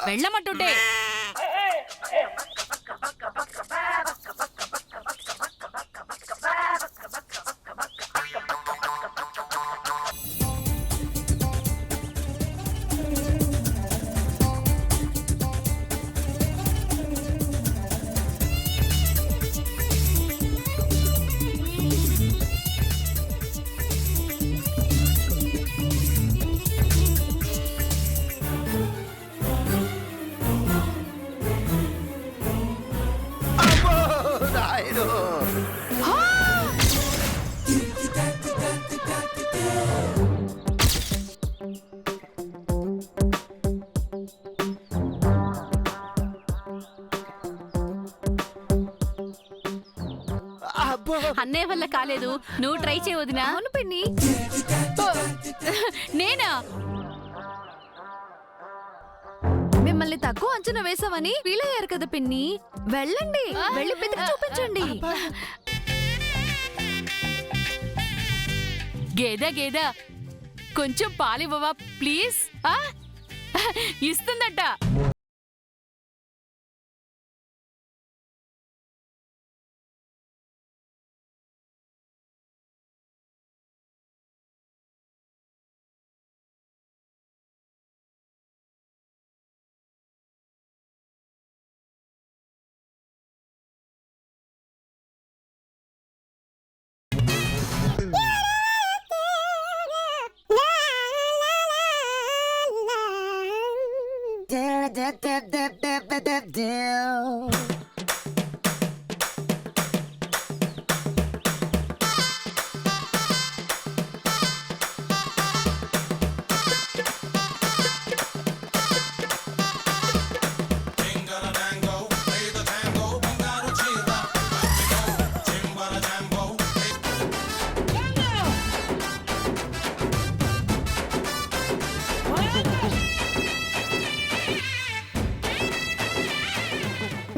వెళ్ళమంటుంటే అన్నయ్య వల్ల కాలేదు, నువ్వు ట్రై చేయవదినా? అవును పిన్ని. నేనా? మిమ్మల్ని తక్కువ అంచనా వేసామని ఫీల్ అయ్యారు కదా పిన్ని. వెళ్ళండి, వెళ్ళి పితికి చూపించండి. గేదా కొంచెం పాలివ్వవా ప్లీజ్? ఇస్తుందట.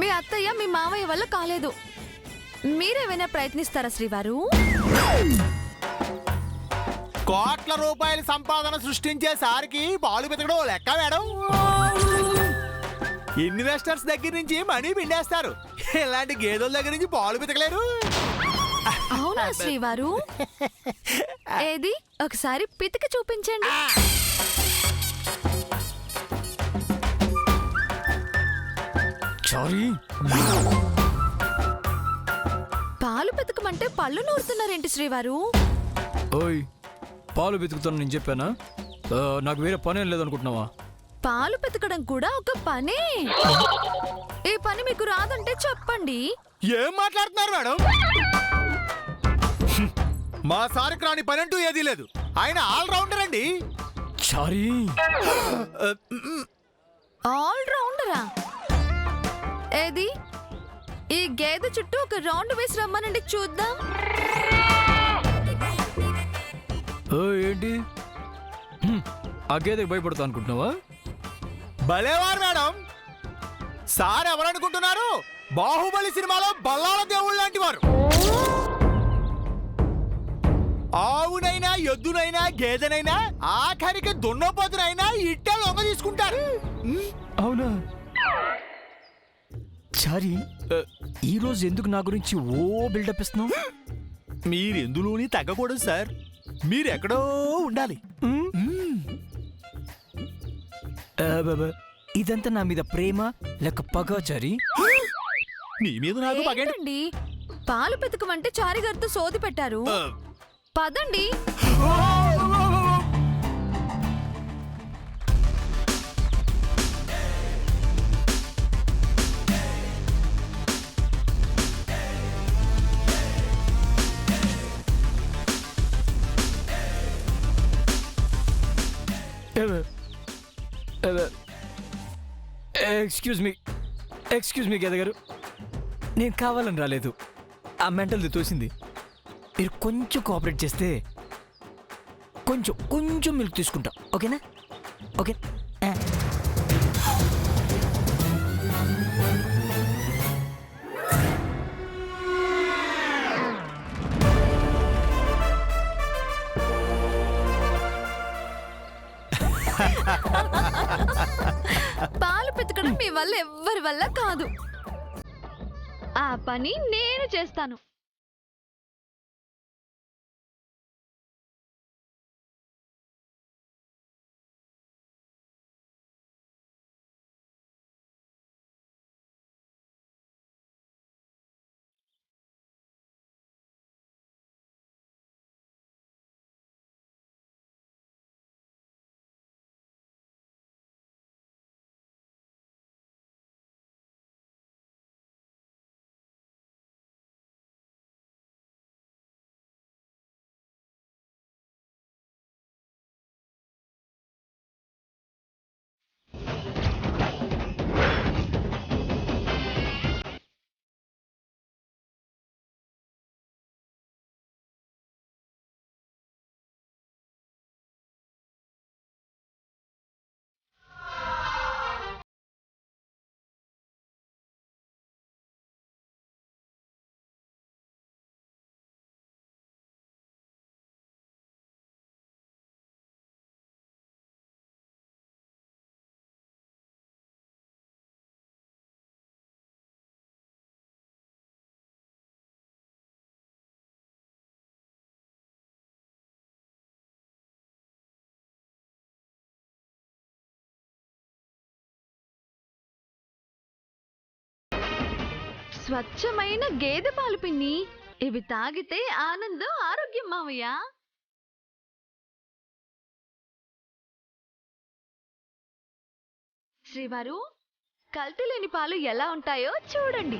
మీ అత్తయ్య మీ మావయ్య వల్ల కాలేదు, మీరేమైనా ప్రయత్నిస్తారా శ్రీవారు? కోట్ల రూపాయల సంపాదన సృష్టించే సారికి పాలు పెతకడం లెక్క మేడం. ఇన్వెస్టర్స్ దగ్గర నుంచి మనీ పిండేస్తారు, ఇలాంటి గేదెల దగ్గర నుంచి పాలు పితకలేరు. అవునా శ్రీవారు? ఏది ఒకసారి పితికి చూపించండి. పాలు పితకమంటే పళ్ళు నూరుతున్నారేంటి శ్రీవారు? ఓయ్, పాలు వెతుకుతాను నేను చెప్పానా? నాకు వేరే పనేం లేదనుకుంటున్నావా? పాలు పితకడం కూడా ఒక పనే. ఈ పని మీకు రాదంటే చెప్పండి. ఏం మాట్లాడుతున్నారు మేడం? మా సారికి రాని పని అంటూ ఏదీ లేదు, ఆయన ఆల్ రౌండర్ అండి. చారీ, ఆల్ రౌండరా? ఏది ఈ గేదె చుట్టూ ఒక రౌండ్ వేసి రమ్మనండి చూద్దాం. ఏంటి ఆ గేదెకి భయపడతా అనుకుంటున్నావా? భలేవారు మేడం, సార్ ఎవరనుకుంటున్నారు? బాహుబలి సినిమాలో బల్లాల దేవుళ్ళు లాంటి వారు. ఆవునైనా ఎద్దునైనా గేదెనైనా ఆఖరికి దున్నపోతునైనా ఇట్టే లొంగ తీసుకుంటారు. అవునా? చారీ, ఈ రోజు ఎందుకు నా గురించి ఓ బిల్డప్ ఇస్తున్నావు? మీరెందులోని తగ్గకూడదు సార్, మీరెక్కడో ఉండాలి. ఇదంతా నా మీద ప్రేమ లేక పగ చారీ? నీ మీద నాకు పగండి. ఏంటండి పాలు పితకమంటే చారి గారితో సోది పెట్టారు? పదండి. ఎక్స్క్యూజ్ మీ గేద గారు, నేను కావాలని రాలేదు, ఆ మెంటల్ది తోసింది. మీరు కొంచెం కోఆపరేట్ చేస్తే కొంచెం మిల్క్ తీసుకుంటా, ఓకేనా? ఓకే. పాలు పితకడం మీ వల్ల ఎవ్వరి వల్ల కాదు. ఆ పని నేను చేస్తాను. స్వచ్ఛమైన గేదె పాలు పిన్ని. ఇవి తాగితే ఆనందం, ఆరోగ్యం మావయ్య. శ్రీవారు, కల్తీ లేని పాలు ఎలా ఉంటాయో చూడండి.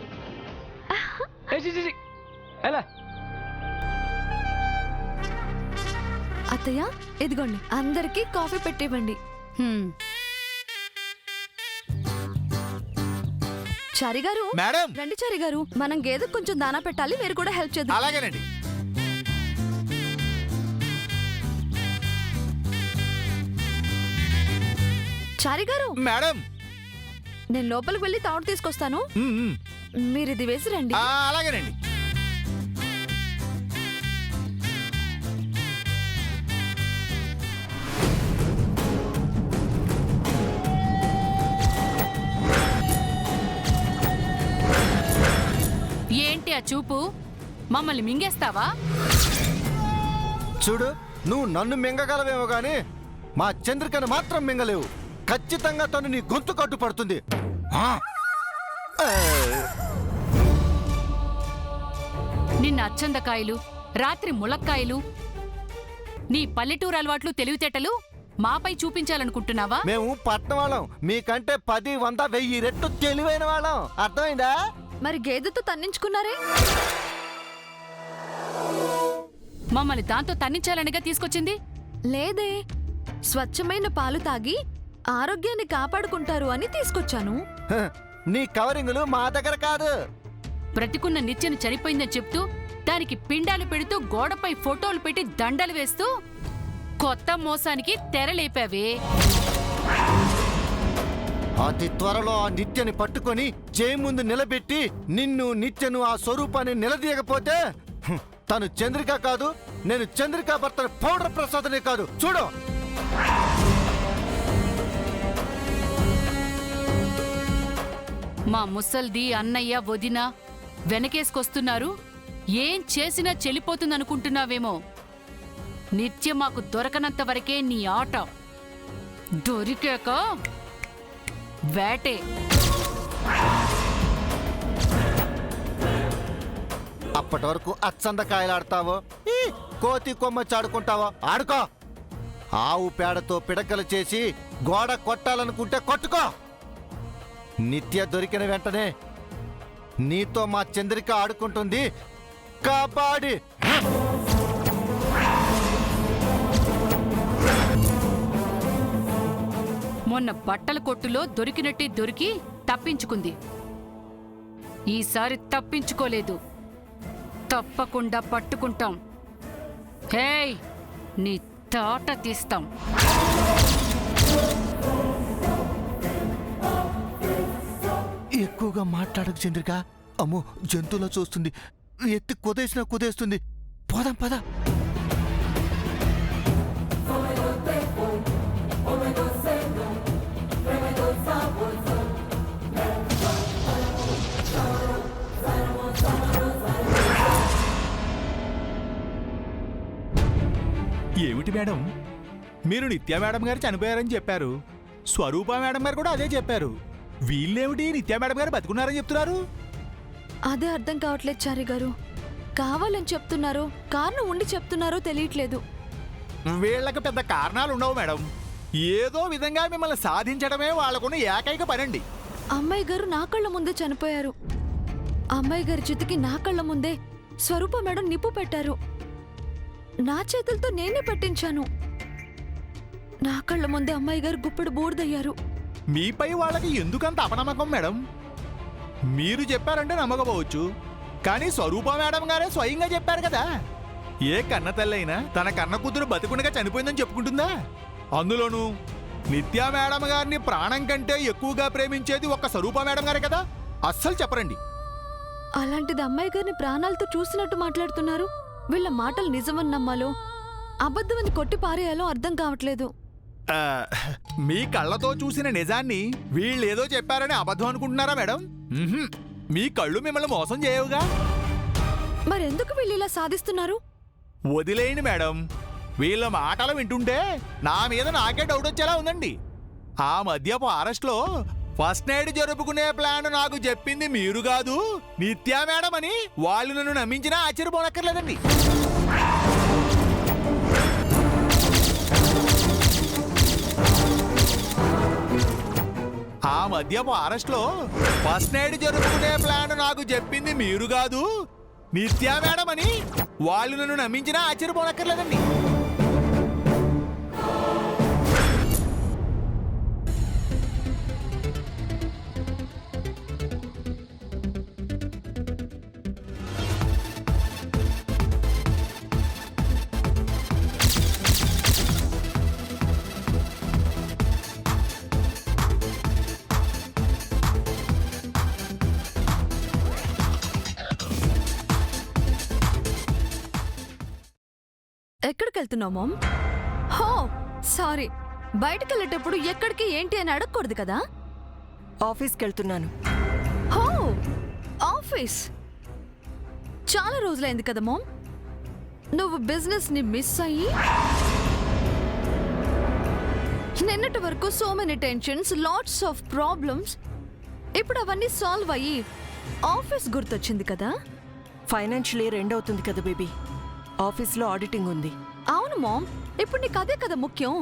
అత్తయ్య, ఇదిగోండి, అందరికీ కాఫీ పెట్టివ్వండి. చారి గారు, మేడం రండి చారి గారు, మనం గేదెకు కొంచెం దానా పెట్టాలి, మీరు కూడా హెల్ప్ చేద్దాం. అలాగేనండి. చారి గారు, మేడం నేను లోపలికి వెళ్ళి తౌడు తీసుకొస్తాను, మీరు ఇది వేసి రండి. అలాగేనండి. ఏంటి ఆ చూపు? మమ్మల్ని మింగేస్తావా? చూడు, నువ్వు నన్ను మింగగలవేమో గాని మా చంద్రికను మాత్రం మింగలేవు. ఖచ్చితంగా తను నీ గొంతు కట్టుపడుతుంది. నిన్న అచ్చందకాయలు, రాత్రి ములక్కాయలు, నీ పల్లెటూరు అలవాట్లు, తెలివితేటలు మాపై చూపించాలనుకుంటున్నావా? మేము పట్నం వాళ్ళం, మీకంటే 10, 100, 1000 రెట్లు తెలివైన వాళ్ళం. అర్థమైందా? మరి గేదెతో తన్నించుకున్నారే? మమ్మల్ని దాంతో తన్నించాలనిగా తీసుకొచ్చింది? లేదే, స్వచ్ఛమైన పాలు తాగి ఆరోగ్యాన్ని కాపాడుకుంటారు అని తీసుకొచ్చాను. హ, నీ కవరింగులు మా దగ్గర కాదు. బ్రతికున్న నిత్యను చనిపోయిందని చెప్తూ, దానికి పిండాలు పెడుతూ, గోడపై ఫోటోలు పెట్టి దండలు వేస్తూ కొత్త మోసానికి తెరలేపావే. అతి త్వరలో ఆ నిత్యని పట్టుకొని జై ముందు నిలబెట్టి నిన్ను, నిత్యను, ఆ స్వరూపాన్ని నిలదీయకపోతే తను చంద్రిక కాదు, నేను చంద్రిక భర్త పౌడర్ ప్రసాదనే కాదు. చూడు, మా ముసల్ది, అన్నయ్య, వదిన వెనకేసుకొస్తున్నారు. ఏం చేసినా చెల్లిపోతుందనుకుంటున్నావేమో. నిత్యం మాకు దొరకనంత వరకే నీ ఆట. దొరికాక వేటే. అప్పటి వరకు అచ్చందకాయలాడతావో, కోతి కొమ్మ చాడుకుంటావో ఆడుకో. ఆవు పేడతో పిడకలు చేసి గోడ కొట్టాలనుకుంటే కొట్టుకో. నిత్య దొరికిన వెంటనే నీతో మా చంద్రిక ఆడుకుంటుంది కబడ్డీ. మొన్న బట్టల కొట్టులో దొరికినట్టే దొరికి తప్పించుకుంది. ఈసారి తప్పించుకోలేదు, తప్పకుండా పట్టుకుంటాం. హేయ్, నీ తాట తీస్తాం. ఎక్కువగా మాట్లాడకు చంద్రిక. అమ్మో, జంతువులా చూస్తుంది. ఎత్తి కుదేసినా కుదేస్తుంది. పోదాం పద. అదేమిటి మేడం, మీరు నిత్య మేడం గారు చనిపోయారని చెప్పారు, స్వరూప మేడం గారు కూడా అదే చెప్పారు. వీళ్ళేమిటి నిత్య మేడం గారు బతుకున్నారని చెప్తున్నారు? అదే అర్థం కావట్లేదు చారి గారు. కావాలని చెప్తున్నారో కారణం ఉండి చెప్తున్నారో తెలియట్లేదు. వీళ్ళకి పెద్ద కారణాలు ఉండవు మేడం. ఏదో విధంగా మిమ్మల్ని సాధించడమే వాళ్ళకున్న ఏకైక పనండి. అమ్మాయి గారు నా కళ్ళ ముందే చనిపోయారు. అమ్మాయి గారి చితికి నా కళ్ళ ముందే స్వరూప మేడం నిప్పు పెట్టారు. నా చేతులతో నేనే పెట్టించాను. నా కళ్ళ ముందే అమ్మాయి గారు గుప్పెడు బూడిదయ్యారు. మీపై వాళ్ళకి ఎందుకంత అపనమ్మకం మేడం? మీరు చెప్పారంటే నమ్మకపోవచ్చు, కానీ స్వరూప మేడం గారే స్వయంగా చెప్పారు కదా. ఏ కన్న తల్లైనా తన కన్న కూతురు బతికుండగా చనిపోయిందని చెప్పుకుంటుందా? అందులోనూ నిత్యా మేడం గారిని ప్రాణం కంటే ఎక్కువగా ప్రేమించేది ఒక్క స్వరూప మేడం గారే కదా. అస్సలు చెప్పరండి. అలాంటిది అమ్మాయి గారిని ప్రాణాలతో చూసినట్టు మాట్లాడుతున్నారు. వీళ్ళ మాటలు నిజమని నమ్మాలో అబద్ధమని కొట్టి పారేయాలో అర్థం కావట్లేదు. ఆ, మీ కళ్ళతో చూసిన నిజాన్ని వీళ్ళేదో చెప్పారని అబద్ధం అనుకుంటున్నారా మేడం? ఉహుం. మీ కళ్ళు మిమ్మల్ని మోసం చేయవుగా. మరెందుకు వీళ్ళు ఇలా సాధిస్తున్నారు? వదిలేయండి మేడం. వీళ్ళ మాటలు వింటుంటే నా మీద నాకే డౌట్ వచ్చేలా ఉందండి. ఆ మధ్య ఫారెస్ట్లో ఫస్ట్ నైట్ జరుపుకునే ప్లాన్ నాకు చెప్పింది మీరు కాదు, నిత్యా మేడం అని వాళ్ళు నన్ను నమ్మించినా ఆశ్చర్యపోనక్కర్లేదండి. ఆ మధ్య ఫారెస్ట్లో ఫస్ట్ నైట్ జరుపుకునే ప్లాన్ నాకు చెప్పింది మీరు కాదు, నిత్యా మేడం అని వాళ్ళు నన్ను నమ్మించినా ఆశ్చర్యపోనక్కర్లేదండి. ఎక్కడికి వెళ్తున్నావు మామ్? హో సారీ, బయటకు వెళ్ళేటప్పుడు ఎక్కడికి ఏంటి అని అడగకూడదు కదా. ఆఫీస్కి వెళ్తున్నాను. హో ఆఫీస్. చాలా రోజులైంది కదా మామ్ నువ్వు బిజినెస్ ని మిస్ అయ్యి. నిన్నటి వరకు so many tensions, lots of problems. ఇప్పుడు అవన్నీ సాల్వ్ అయ్యి ఆఫీస్ గుర్తొచ్చింది కదా. ఫైనాన్షియల్ ఇయర్ ఎండ్ అవుతుంది కదా బేబీ. ఆఫీస్లో ఆడిటింగ్ ఉంది. అవును మామ్, ఇప్పుడు నీకు అదే కదా ముఖ్యం.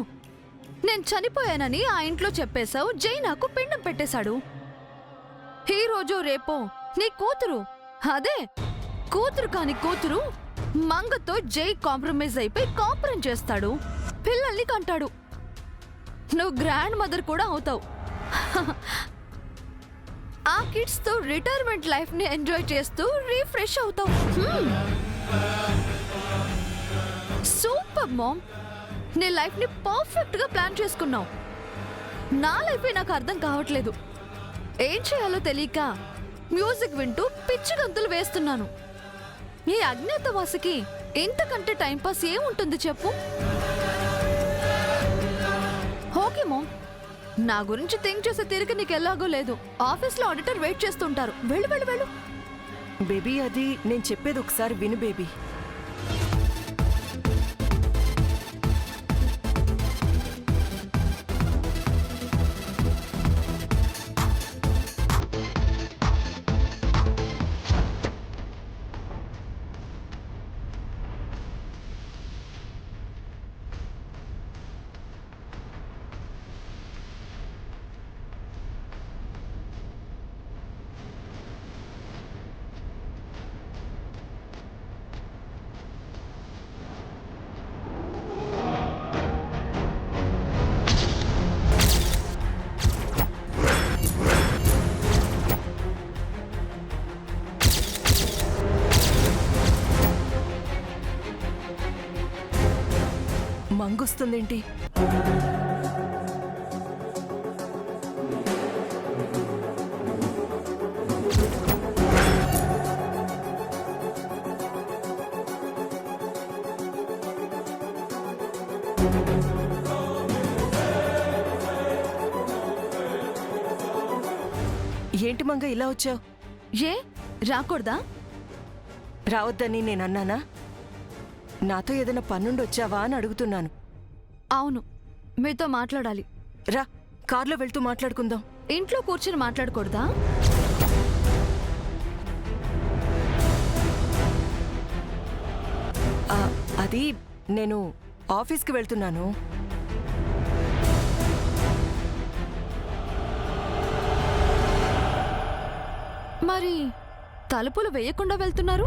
నేను చనిపోయానని ఆ ఇంట్లో చెప్పేశావు. జై నాకు పిండం పెట్టేశాడు. ఈ రోజు రేపో నీ కూతురు, అదే కూతురు కాని కూతురు మంగతో జై కాంప్రమైజ్ అయిపోయి కాపురం చేస్తాడు, పిల్లల్ని కంటాడు. నువ్వు గ్రాండ్ మదర్ కూడా అవుతావు. ఆ కిడ్స్ తో రిటైర్మెంట్ లైఫ్ ని ఎంజాయ్ చేస్తూ రీఫ్రెష్ అవుతావు. సూపర్ మామ్, నీ లైఫ్ ని పర్ఫెక్ట్ గా ప్లాన్ చేసుకున్నావు. నా లైఫ్ నాకు అర్థం కావట్లేదు. ఏం చేయాలో తెలియక మ్యూజిక్ వింటూ పిచ్చి గంతులు వేస్తున్నాను. ఈ అజ్ఞాతవాసికి ఇంతకంటే టైంపాస్ ఏముంటుంది చెప్పు? ఓకే మామ్, నా గురించి థింక్ చేసే తీరిక నీకు ఎలాగో లేదు. ఆఫీస్లో ఆడిటర్ వెయిట్ చేస్తుంటారు. వెళ్ళు వెళ్ళు వెళ్ళు. బేబీ అది నేను చెప్పేది ఒకసారి విను బేబీ. మంగొస్తుందేంటి? ఏంటి మంగ ఇలా వచ్చావు? ఏ రాకూడదా? రావద్దని నేను అన్నానా? నాతో ఏదైనా పనుండి వచ్చావా అని అడుగుతున్నాను. అవును, మీతో మాట్లాడాలి. రా, కార్లో వెళ్తూ మాట్లాడుకుందాం. ఇంట్లో కూర్చుని మాట్లాడకూడదా? అది నేను ఆఫీస్కి వెళ్తున్నాను. మరి తలుపులు వేయకుండా వెళ్తున్నారు?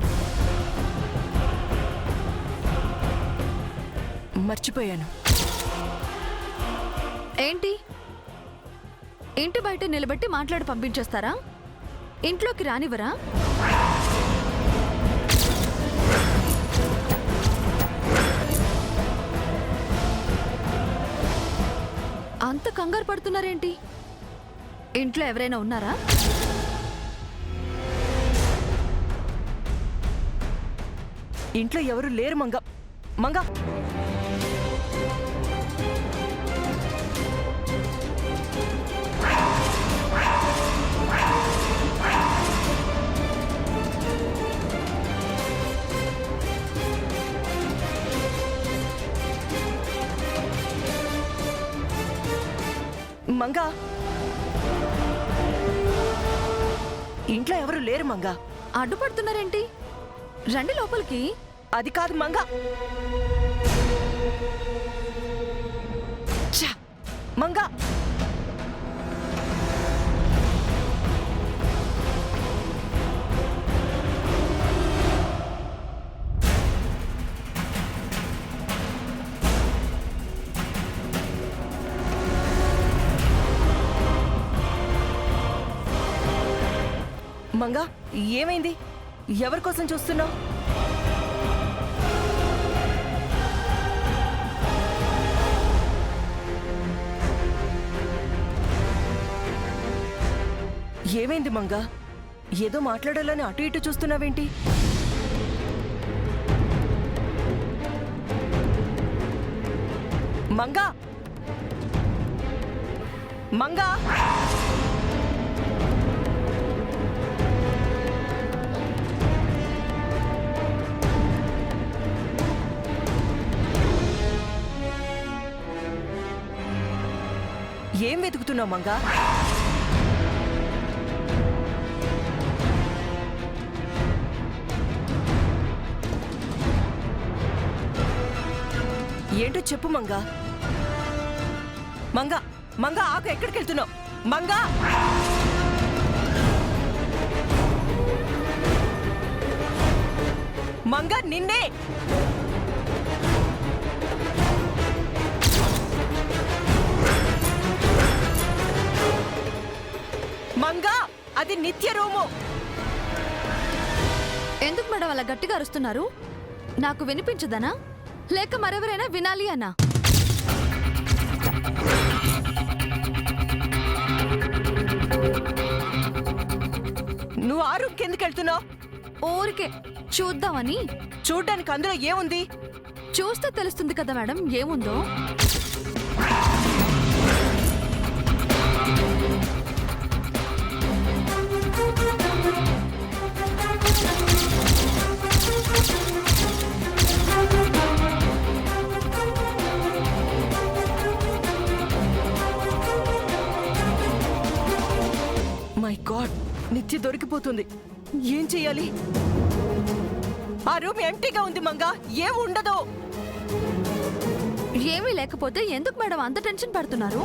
మర్చిపోయాను. ఏంటి, ఇంటి బయట నిలబెట్టి మాట్లాడి పంపించేస్తారా? ఇంట్లోకి రానివరా? అంత కంగారు పడుతున్నారేంటి? ఇంట్లో ఎవరైనా ఉన్నారా? ఇంట్లో ఎవరు లేరు మంగ. మంగ, మంగ, ఇంట్లో ఎవరు లేరు మంగ. అడ్డుపడుతున్నారేంటి? రండి లోపలికి. అది కాదు మంగ. ఛ! మంగ, మంగ, ఏమైంది? ఎవరి కోసం చూస్తున్నావు? ఏమైంది మంగ? ఏదో మాట్లాడాలని అటు ఇటు చూస్తున్నావేంటి? మంగ, మంగ, ఏం వెతుకుతున్నావు మంగ? ఏంటో చెప్పు మంగ. మంగ, మంగ, ఆకు, ఎక్కడికి వెళ్తున్నావు? మంగ, మంగ, నిన్నే. మంగ, అది నిత్య రూము. ఎందుకు మేడం అలా గట్టిగా అరుస్తున్నారు? నాకు వినిపించదనా లేక మరెవరైనా వినాలి అన్నా? నువ్వు ఆ రూమ్ కిందకి వెళ్తున్నావు? ఊరికే చూద్దామని. చూడ్డానికి అందులో ఏముంది? చూస్తే తెలుస్తుంది కదా మేడం ఏముందో. మై గాడ్, నిత్య దొరికిపోతుంది. ఏం చెయ్యాలి? ఆ రూమ్ ఎంటీగా ఉంది మంగ, ఏం ఉండదు. ఏమీ లేకపోతే ఎందుకు మేడం అంత టెన్షన్ పడుతున్నారు?